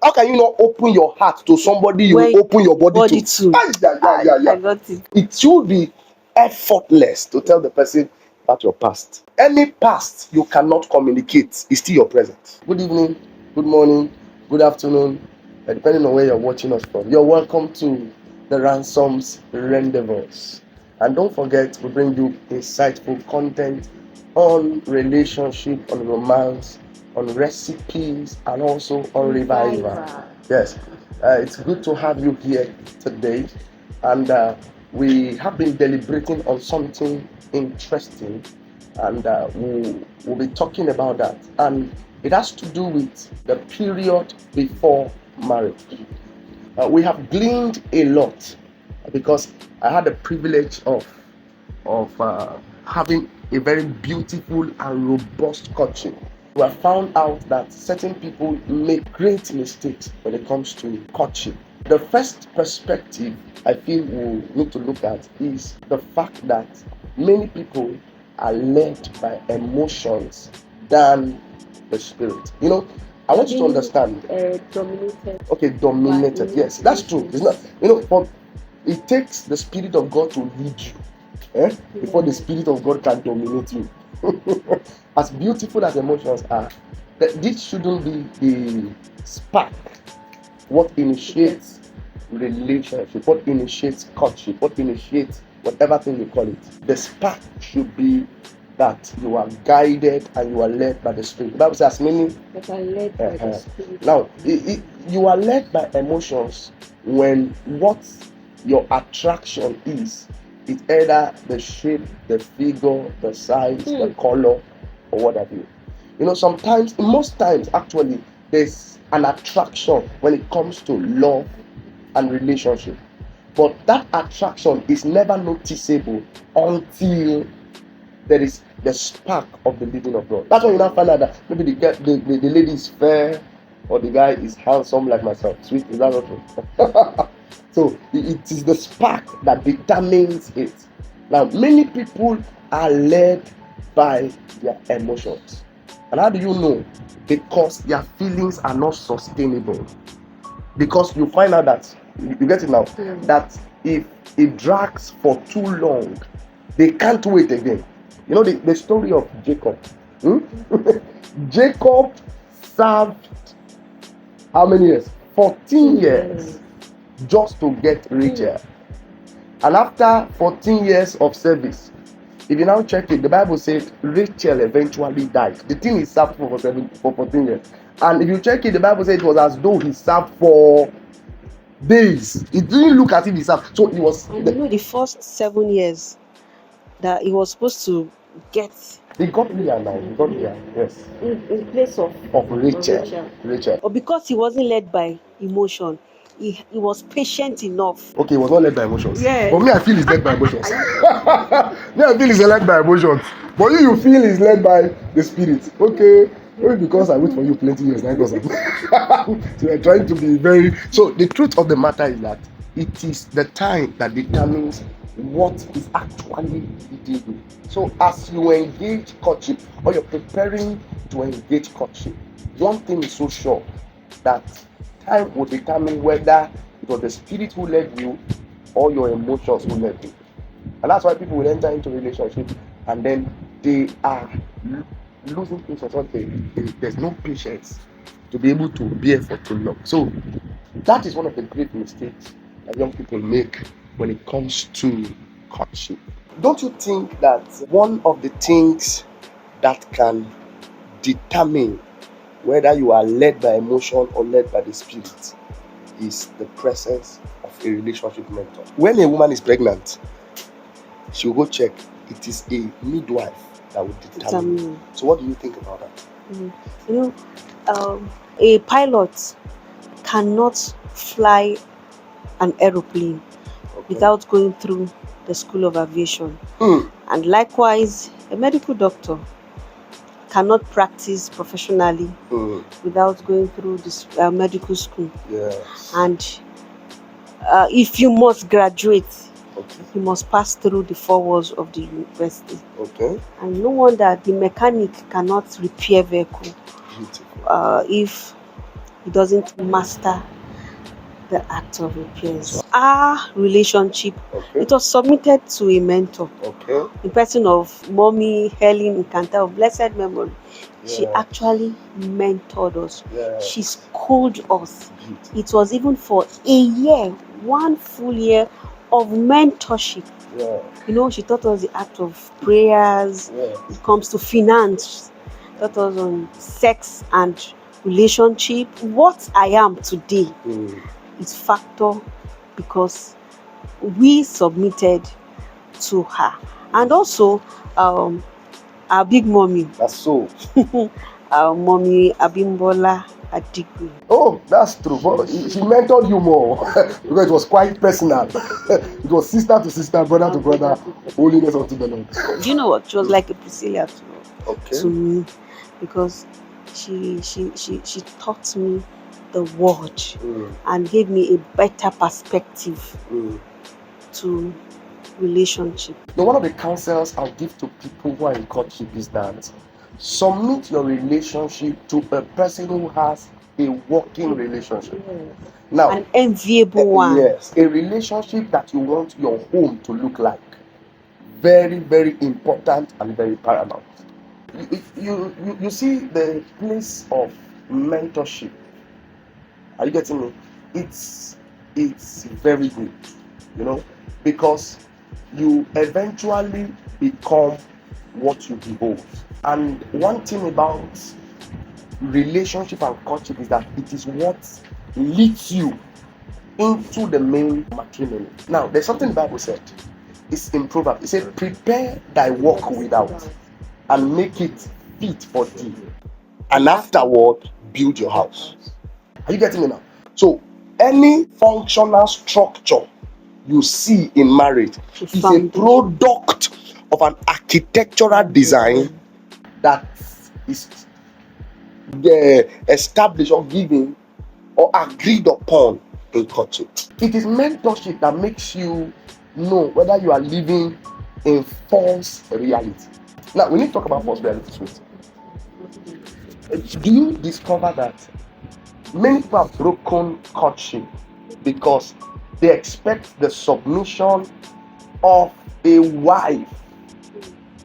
How can you not open your heart to somebody you open your body to? I got it. It should be effortless to tell the person about your past. Any past you cannot communicate is still your present. Good evening, good morning, good afternoon, depending on where you're watching us from. You're welcome to the Ransoms Rendezvous. And don't forget, we bring you insightful content on relationship, on romance, on recipes, and also on revival. Yes, it's good to have you here today. And we have been deliberating on something interesting, and we'll be talking about that. And it has to do with the period before marriage. We have gleaned a lot because I had the privilege of having a very beautiful and robust courtship. We have found out that certain people make great mistakes when it comes to courtship. The first perspective I feel we need to look at is the fact that many people are led by emotions than the spirit. You know, I want you to understand. Dominated. Okay, dominated. Yes, that's true. It's not. You know, but it takes the Spirit of God to lead you, before the Spirit of God can dominate you. As beautiful as emotions are, this shouldn't be the spark. What initiates relationship? What initiates courtship? What initiates whatever thing you call it? The spark should be that you are guided and you are led by the Spirit. The Bible says, many that are led by the Spirit. Now, you are led by emotions when what your attraction is either the shape, the figure, the size, the color, or what have you. You know, sometimes, most times, actually, there's an attraction when it comes to love and relationship. But that attraction is never noticeable until there is the spark of the living of God. That's when you now find out that maybe the lady is fair or the guy is handsome like myself. Sweet, is that not true? So it is the spark that determines it. Now, many people are led by their emotions. And how do you know? Because their feelings are not sustainable. Because you find out that, you get it now, that if it drags for too long, they can't wait again. You know the story of Jacob. Jacob served how many years? 14 years just to get Rachel. And after 14 years of service, if you now check it, the Bible said Rachel eventually died. The thing is served for 14 years. And if you check it, the Bible said it was as though he served for days. It didn't look as if he served. So it was. And the first 7 years that he was supposed to get. He got Leah now. He got Leah, yes. In place of Rachel. But because he wasn't led by emotion, he was patient enough. Okay, he was not led by emotions. Yeah. But me, I feel he's led by emotions. Me, I feel he's led by emotions. But you feel he's led by the Spirit. Okay. Maybe because I wait for you plenty years now. So you're trying to be very. So the truth of the matter is that it is the time that determines what is actually needed. So as you engage courtship, or you're preparing to engage courtship, one thing is so sure, that time will determine whether it was the Spirit who led you or your emotions who led you. And that's why people will enter into relationship and then they are losing patience. There's no patience to be able to bear for too long. So that is one of the great mistakes that young people make when it comes to courtship. Don't you think that one of the things that can determine whether you are led by emotion or led by the Spirit is the presence of a relationship mentor? When a woman is pregnant, she'll go check. It is a midwife that will determine. So what do you think about that? A pilot cannot fly an aeroplane without going through the school of aviation. And likewise, a medical doctor cannot practice professionally without going through this medical school. Yes. And if you must graduate, you must pass through the 4 walls of the university. And no wonder the mechanic cannot repair vehicle if he doesn't master the act of repairs. Our relationship, Okay. it was submitted to a mentor, Okay. in person of Mommy Helen Nkanta of blessed memory. She Yeah. actually mentored us. Yeah. She schooled us. It was even for a year, 1 full year of mentorship. Yeah. You know, she taught us the act of prayers. Yeah. It comes to finance, taught us on sex and relationship. What I am today is factor because we submitted to her. And also our big mommy, That's so. our mommy Abimbola Adigwe. Oh, that's true. But she mentored you more because it was quite personal. It was sister to sister, brother to brother, holiness unto the Lord. Do you know what? She was like a Priscilla Okay. to me because she taught me the word and gave me a better perspective to relationship. Now, one of the counsels I'll give to people who are in courtship is that submit your relationship to a person who has a working relationship. Now, An enviable one. yes, a relationship that you want your home to look like. Very, very important and very paramount. You see the place of mentorship. Are you getting me? It's very good, you know, because you eventually become what you behold. And one thing about relationship and courtship is that it is what leads you into the main matrimony. Now, there's something the Bible said. It's in Proverbs. It said, prepare thy work without and make it fit for thee. And afterward, build your house. Are you getting me now? So, any functional structure you see in marriage is a product of an architectural design that is established or given or agreed upon in courtship. It is mentorship that makes you know whether you are living in false reality. Now, we need to talk about false reality. Do you discover that many people have broken courtship because they expect the submission of a wife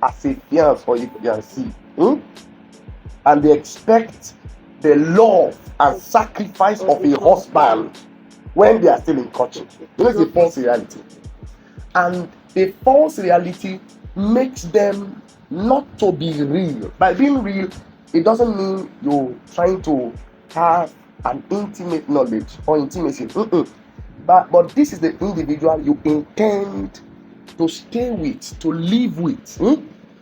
as a fiancé or a fiancée, and they expect the love and sacrifice of a husband when they are still in courtship? You know, it's a false reality, and the false reality makes them not to be real. By being real, it doesn't mean you're trying to have an intimate knowledge or intimacy. But this is the individual you intend to stay with, to live with.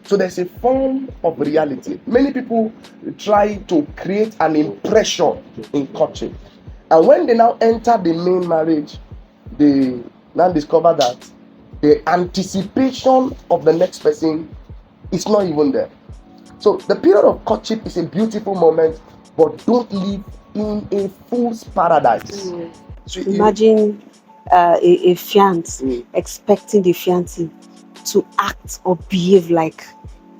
So there's a form of reality. Many people try to create an impression in courtship, and when they now enter the main marriage, they now discover that the anticipation of the next person is not even there. So the period of courtship is a beautiful moment, but don't live in a fool's paradise. So imagine a fiancé expecting the fiancé to act or behave like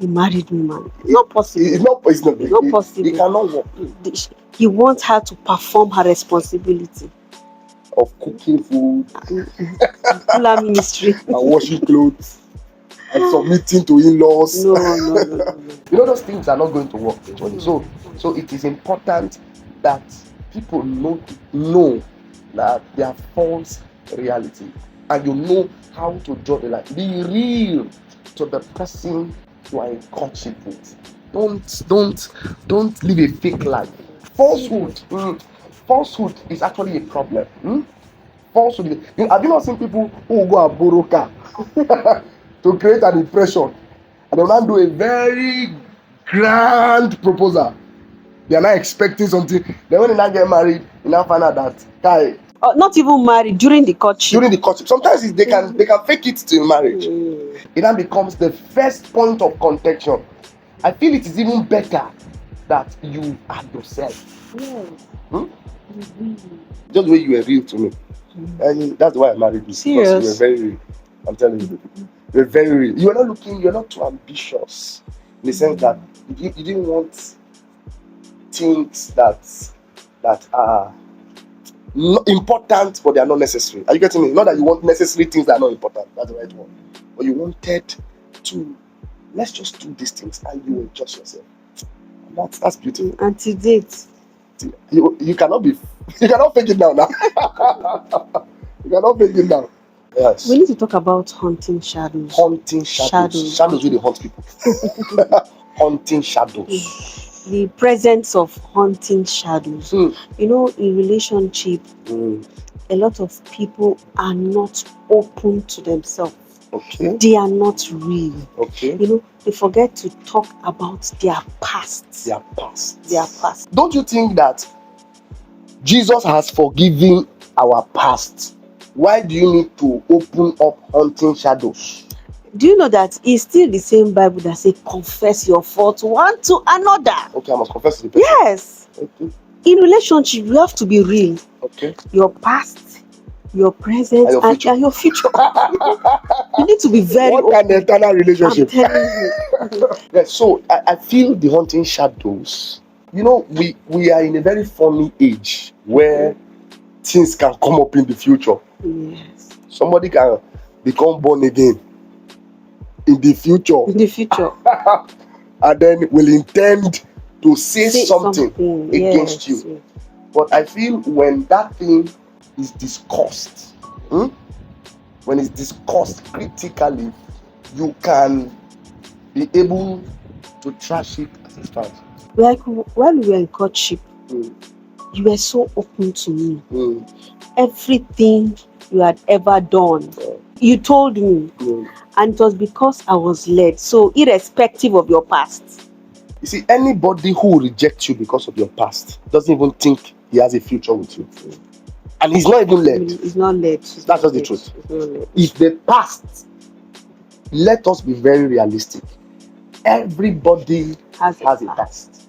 a married woman. Not possible. It's not possible. It cannot work. He wants her to perform her responsibility of cooking food, Kula ministry, and washing clothes, and submitting to in-laws. No. You know, those things are not going to work. So it is important that people know that they are false reality, and you know how to draw the line. Be real to the person you are in courtship with. Don't live a fake life. Falsehood is actually a problem. Falsehood. Have you not seen people who will go and borrow car to create an impression, and they will not do a very grand proposal? They are not expecting something. Then when they now get married, you now find out that guy. Not even married during the courtship. Sometimes they can fake it till marriage. It now becomes the first point of contention. I feel it is even better that you are yourself. Just the way you were real to me. And that's why I married you. Serious? Because you were very real. I'm telling you. You're very real. You're not too ambitious. In the sense that you didn't want things that that are not important, but they are not necessary. Are you getting me? Not that you want necessary things that are not important. That's the right one. But you wanted to, let's just do these things and you will adjust yourself. That's beautiful. And to date, You cannot fake it now. You cannot fake it now. Yes. we need to talk about hunting shadows. Hunting shadows. Shadows really hunt people. Hunting shadows. The presence of hunting shadows. You know, in relationship, a lot of people are not open to themselves. Okay. They are not real. Okay. You know, they forget to talk about their past. Their past. Their past. Don't you think that Jesus has forgiven our past? Why do you need to open up hunting shadows? Do you know that it's still the same Bible that says confess your fault one to another? Okay, I must confess to the person. Yes. Okay. In relationship, you have to be real. Okay. Your past, your present, and your future. You need to be very open. What an eternal relationship. I'm telling you. Yes, so I feel the hunting shadows. You know, we are in a very funny age where things can come up in the future. Yes. Somebody can become born again in the future. In the future. And then will intend to say something against you. Yes. But I feel when that thing is discussed, when it's discussed critically, you can be able to trash it as it stands. Like when we were in courtship, you were so open to me. Everything you had ever done, you told me. And it was because I was led. So irrespective of your past. You see, anybody who rejects you because of your past doesn't even think he has a future with you. And he's not even led. He's not led. That's just the truth. If the past, let us be very realistic. Everybody has a past.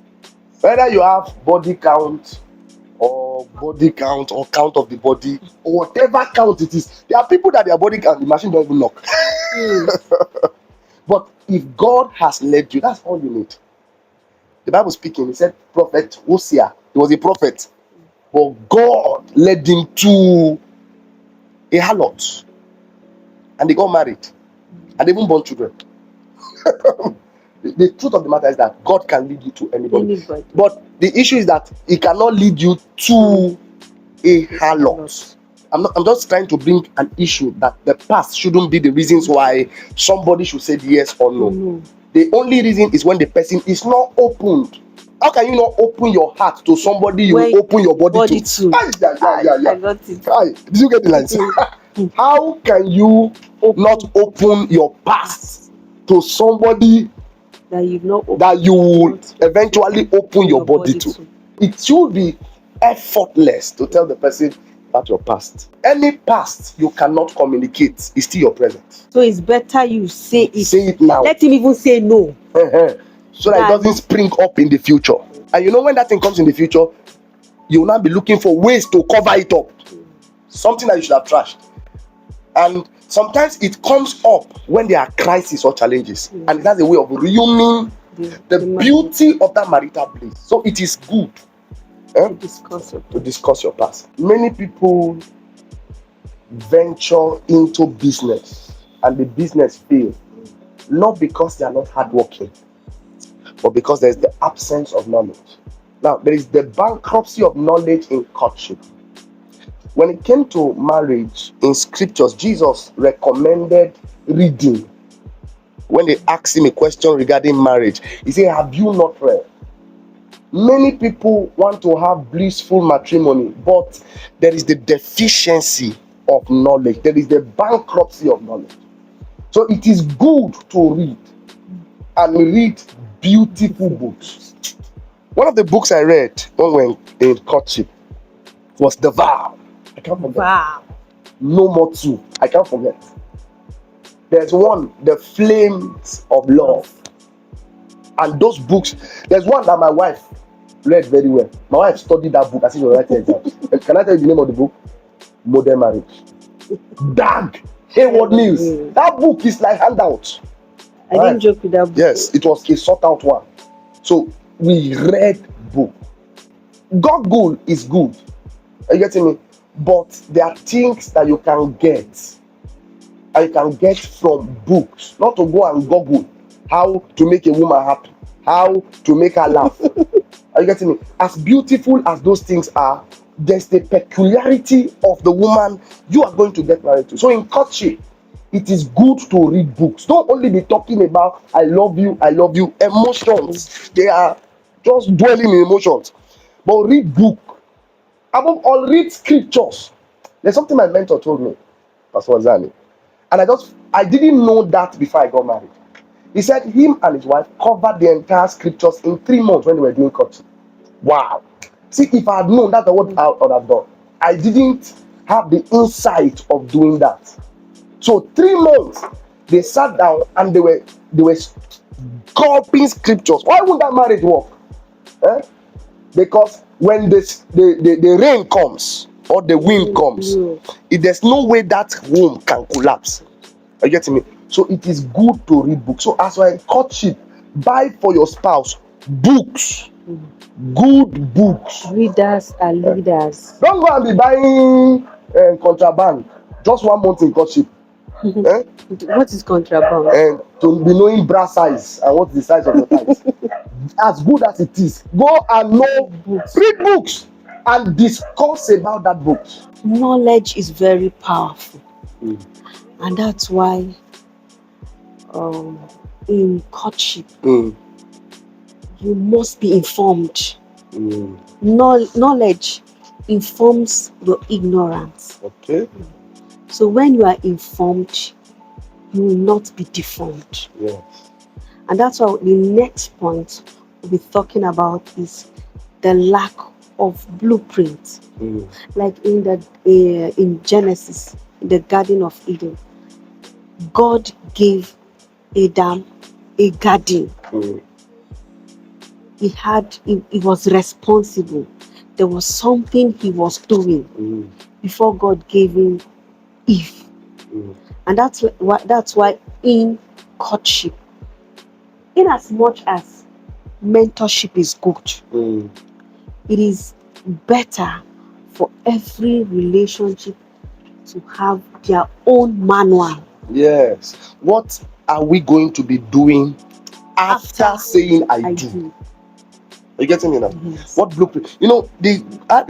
Whether you have body count or count of the body or whatever count it is, there are people that their body count, the machine don't even knock. But if God has led you, that's all you need. The Bible speaking, he said prophet Hosea, he was a prophet, but God led him to a harlot, and they got married and they even born children. The truth of the matter is that God can lead you to anybody. But the issue is that he cannot lead you to a harlot. I'm just trying to bring an issue that the past shouldn't be the reasons why somebody should say yes or no. The only reason is when the person is not opened. How can you not open your heart to somebody you open your body to? I got it. Did you get the lines? How can you not open your past to somebody that you will eventually open your body to? It should be effortless to tell the person about your past. Any past you cannot communicate is still your present. So it's better you say it. Say it now. Let him even say no. So that it doesn't spring up in the future. And you know, when that thing comes in the future, you will not be looking for ways to cover it up. Something that you should have trashed. And sometimes it comes up when there are crises or challenges. And that's a way of ruining the beauty of that marital bliss. So it is good to discuss your past. Many people venture into business and the business fails, not because they are not hardworking, but because there is the absence of knowledge. Now, there is the bankruptcy of knowledge in courtship. When it came to marriage in scriptures, Jesus recommended reading. When they asked him a question regarding marriage, he said, have you not read? Many people want to have blissful matrimony, but there is the deficiency of knowledge. There is the bankruptcy of knowledge. So it is good to read and read beautiful books. One of the books I read when we were in courtship was The Vow. I can't forget. Wow. No More Two. I can't forget. There's one, The Flames of Love. And those books, there's one that my wife read very well. My wife studied that book as if she was writing exams. Can I tell you the name of the book? Modern Marriage. Dag Hayward Mills. That book is like handout. I didn't joke with that book. Yes, it was a sought out one. So we read book. Google is good. Are you getting me? But there are things that you can get. And you can get from books. Not to go and Google how to make a woman happy, how to make her laugh. Are you getting me? As beautiful as those things are, there's the peculiarity of the woman you are going to get married to. So in courtship, it is good to read books. Don't only be talking about I love you, emotions. They are just dwelling in emotions. But read book. Above all, read scriptures. There's something my mentor told me, Pastor Zani. And I didn't know that before I got married. He said him and his wife covered the entire scriptures in 3 months when they were doing courtship. Wow. See, if I had known, that's what I would have done. I didn't have the insight of doing that. So 3 months, they sat down and they were gulping scriptures. Why wouldn't that marriage work? Because when the rain comes or the wind comes, there's no way that home can collapse. Are you getting me? So it is good to read books. So as you're in courtship, buy for your spouse books. Good books. Readers are leaders. Don't go and be buying contraband just 1 month in courtship. What is contraband? And to be knowing bra size and what's the size of your thighs. As good as it is, go and know books. Read books and discuss about that book. Knowledge is very powerful. And that's why in courtship, you must be informed. Knowledge informs your ignorance. Okay. So when you are informed, you will not be deformed. Yes. And that's why the next point we'll be talking about is the lack of blueprint. Like in Genesis, in the Garden of Eden, God gave Adam a garden. He was responsible. There was something he was doing before God gave him Eve. And that's why in courtship, in as much as mentorship is good, it is better for every relationship to have their own manual. Yes. What are we going to be doing after saying I do? Are you getting me now? Yes. What blueprint?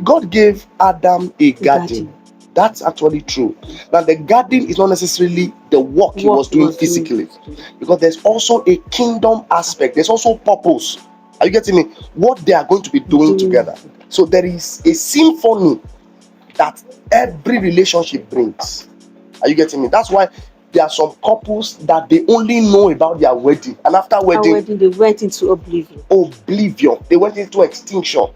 God gave Adam a garden. That's actually true. Now, the garden is not necessarily the work he was doing physically, because there's also a kingdom aspect. There's also purpose. Are you getting me? What they are going to be doing together. So there is a symphony that every relationship brings. Are you getting me? That's why there are some couples that they only know about their wedding, and after wedding they went into oblivion. They went into extinction.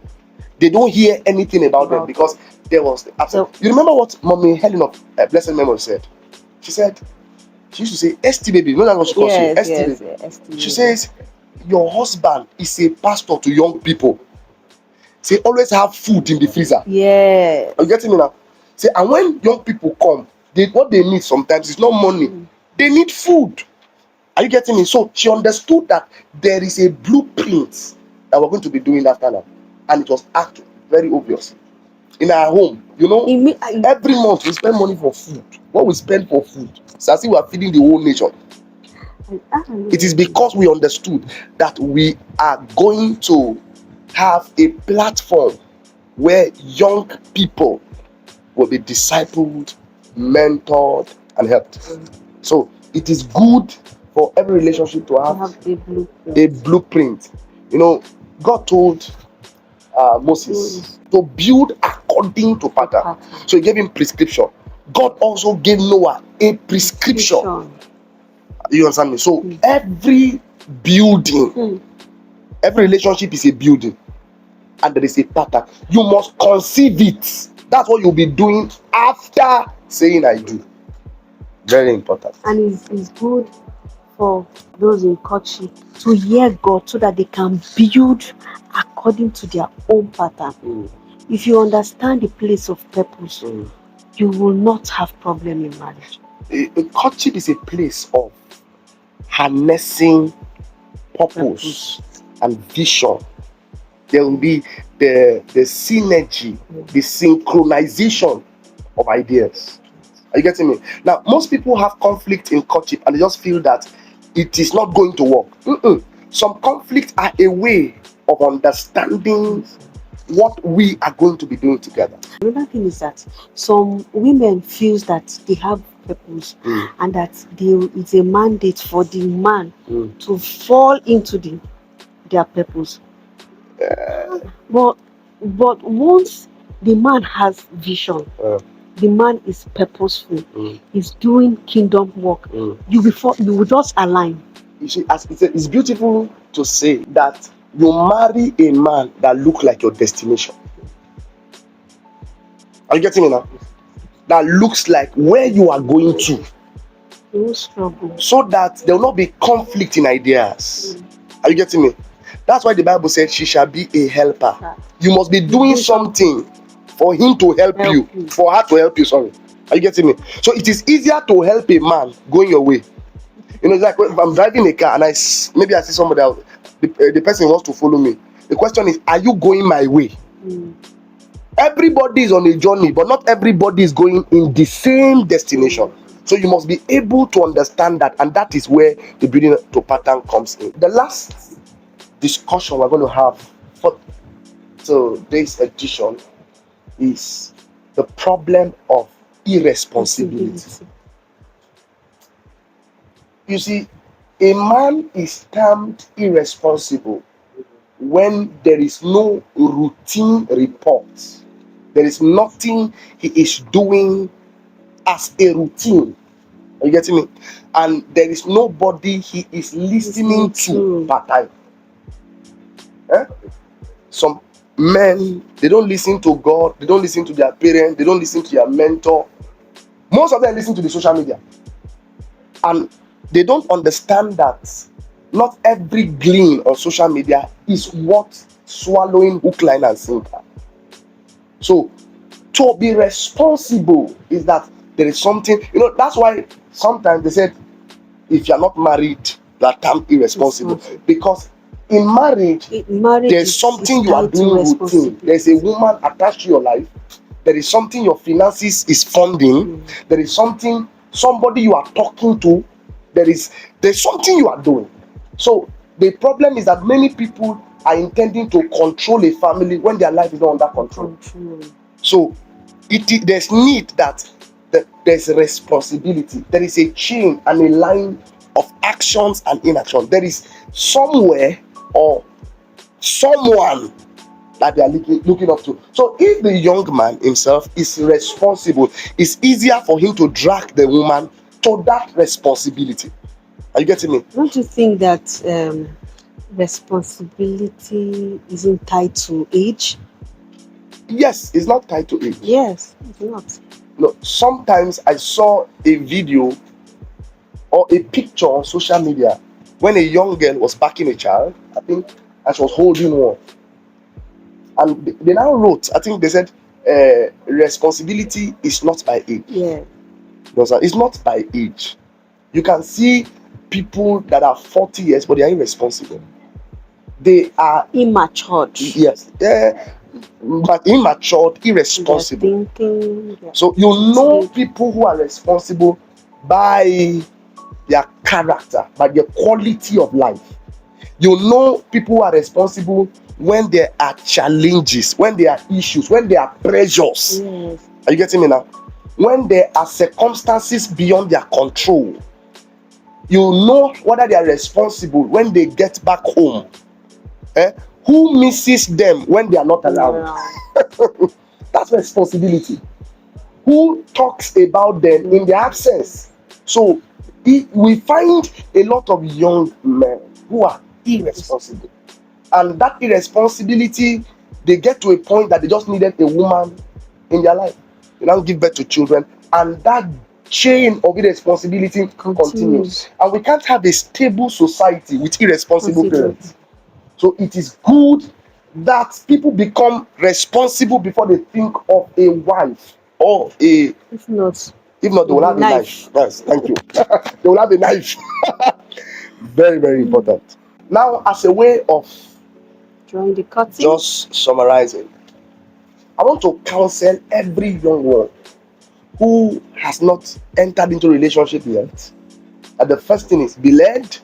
They don't hear anything about them because there was the absence. You remember what Mommy Helen of Blessed Memory said? She used to say, ST baby. You know that's what she calls you? ST baby. ST. She says, your husband is a pastor to young people. Say, always have food in the freezer. Yeah. Are you getting me now? Say, and when young people come, what they need sometimes is not money. They need food. Are you getting me? So she understood that there is a blueprint that we're going to be doing after now. And it was actually very obvious. In our home, every month we spend money for food. What we spend for food, it's as if we are feeding the whole nation. It is because we understood that we are going to have a platform where young people will be discipled, mentored, and helped. So it is good for every relationship to have a blueprint. God told Moses to build according to pattern. So he gave him prescription. God also gave Noah a prescription. You understand me? So every building, every relationship is a building, and there is a pattern. You must conceive it. That's what you'll be doing after saying I do. Very important. And it's good for those in courtship to hear God so that they can build according to their own pattern. If you understand the place of purpose, you will not have problem in marriage. A courtship is a place of harnessing purpose and vision. There will be the synergy, the synchronization of ideas. Are you getting me? Now, most people have conflict in courtship and they just feel that it is not going to work. Some conflicts are a way of understanding what we are going to be doing together. Another thing is that some women feels that they have purpose and that it's a mandate for the man to fall into their purpose. But once the man has vision, the man is purposeful, he's doing kingdom work, you will just align. You see, as it's beautiful to say that you marry a man that look like your destination. Are you getting me now? That looks like where you are going to. No struggle. So that there will not be conflict in ideas. Are you getting me? That's why the Bible said she shall be a helper. You must be doing something for him to help you, for her to help you. Sorry. Are you getting me? So it is easier to help a man going your way. You know, it's like if I'm driving a car and maybe I see somebody else, the person wants to follow me. The question is, are you going my way? Everybody is on a journey, but not everybody is going in the same destination. So you must be able to understand that, and that is where the building to pattern comes in. The last discussion we're going to have for today's edition is the problem of irresponsibility. You see, a man is termed irresponsible when there is no routine report. There is nothing he is doing as a routine. Are you getting me? And there is nobody he is listening to part time. Some men, they don't listen to God, they don't listen to their parents, they don't listen to their mentor. Most of them listen to the social media. And they don't understand that not every glean on social media is worth swallowing hook, line, and sinker. So, to be responsible is that there is something, that's why sometimes they said, if you're not married, you are termed irresponsible. Because in marriage, there's something you are doing routine. There's a woman attached to your life. There is something your finances is funding. There is somebody you are talking to. There's something you are doing. So the problem is that many people are intending to control a family when their life is not under control. So there's need that there's responsibility. There is a chain and a line of actions and inaction. There is somewhere or someone that they are looking up to. So if the young man himself is responsible, it's easier for him to drag the woman to that responsibility. Are you getting me? Don't you think that responsibility isn't tied to age? Yes, it's not tied to age. Yes, it's not. No, sometimes I saw a video or a picture on social media when a young girl was backing a child, I think, and she was holding one. And they now wrote, I think they said, responsibility is not by age. Yeah. It's not by age. You can see people that are 40 years, but they are irresponsible. They are immature. Yes. But immature, irresponsible. So you know people who are responsible by their character, by their quality of life. You know people who are responsible when there are challenges, when there are issues, when there are pressures. Yes. Are you getting me now? When there are circumstances beyond their control. You know whether they are responsible when they get back home. Who misses them when they are not around? That's responsibility. Who talks about them in their absence? So we find a lot of young men who are irresponsible. And that irresponsibility, they get to a point that they just needed a woman in their life. They now give birth to children, and that chain of irresponsibility continues. And we can't have a stable society with irresponsible parents. So it is good that people become responsible before they think of a wife or a... If not, they will have a knife. Yes, thank you. They will have a knife. Very, very important. Now, as a way of Drawing the curtain. Just summarizing. I want to counsel every young one who has not entered into a relationship yet. And the first thing is be led.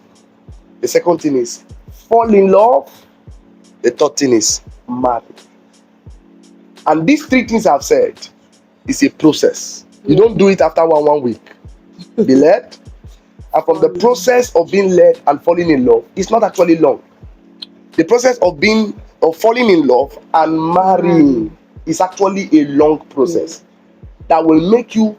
The second thing is fall in love. The third thing is marry. And these three things I've said is a process. You don't do it after one week. Be led. And from the process of being led and falling in love, it's not actually long. The process of falling in love and marrying is actually a long process that will make you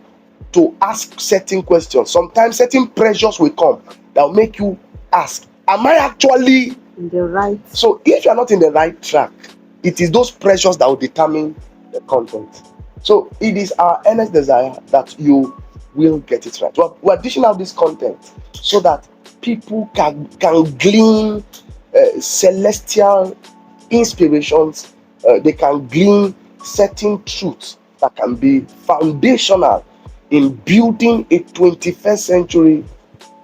to ask certain questions. Sometimes certain pressures will come that will make you ask, am I actually in the right? So if you're not in the right track, it is those pressures that will determine the content. So it is our earnest desire that you will get it right. We're dishing out this content so that people can glean celestial inspirations. They can glean certain truths that can be foundational in building a 21st century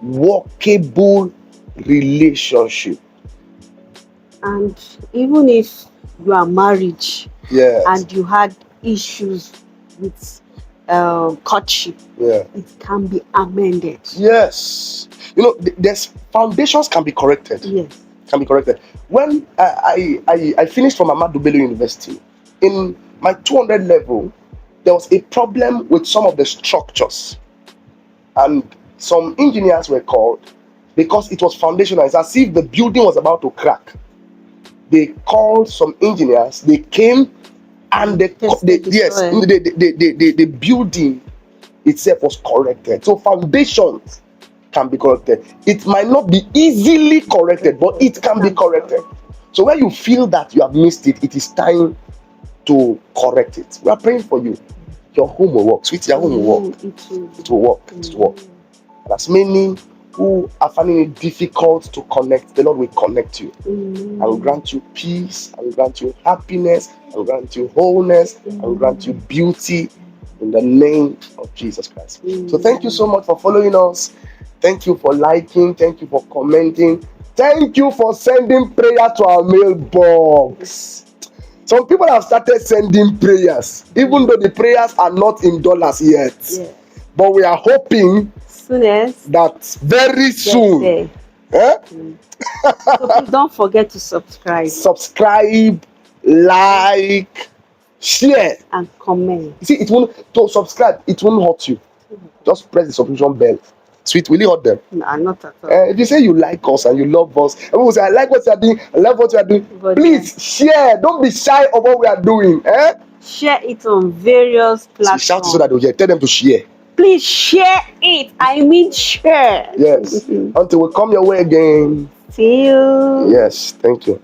workable relationship. And even if you are married, yes, and you had issues with courtship, it can be amended. Yes, there's foundations can be corrected. Yes, can be corrected. When I finished from Ahmadu Bello University, in my 200 level, there was a problem with some of the structures, and some engineers were called because it was foundational. It's as if the building was about to crack. They called some engineers. They came and the building itself was corrected. So foundations can be corrected. It might not be easily corrected, but it can be corrected. So when you feel that you have missed it, it is time to correct it. We are praying for you. Your home will work. Sweet, your home will work. It will work. It will work. And as many who are finding it difficult to connect, the Lord will connect you and will grant you peace, and will grant you happiness, and will grant you wholeness, and will grant you beauty in the name of Jesus Christ. So thank you so much for following us. Thank you for liking. Thank you for commenting. Thank you for sending prayer to our mailbox. Some people have started sending prayers, even though the prayers are not in dollars yet. Yeah. But we are hoping that very soon. So please don't forget to subscribe. Subscribe, like, share, and comment. You see, it won't to subscribe. It won't hurt you. Just press the subscription bell. Sweet, will it hurt them? No, not at all. If you say you like us and you love us, everyone will say, I like what you are doing, I love what you are doing. But please share. Don't be shy of what we are doing. Share it on various platforms. Shout so that they'll hear. Tell them to share. Please share it. I mean share. Yes. Until we come your way again. See you. Yes. Thank you.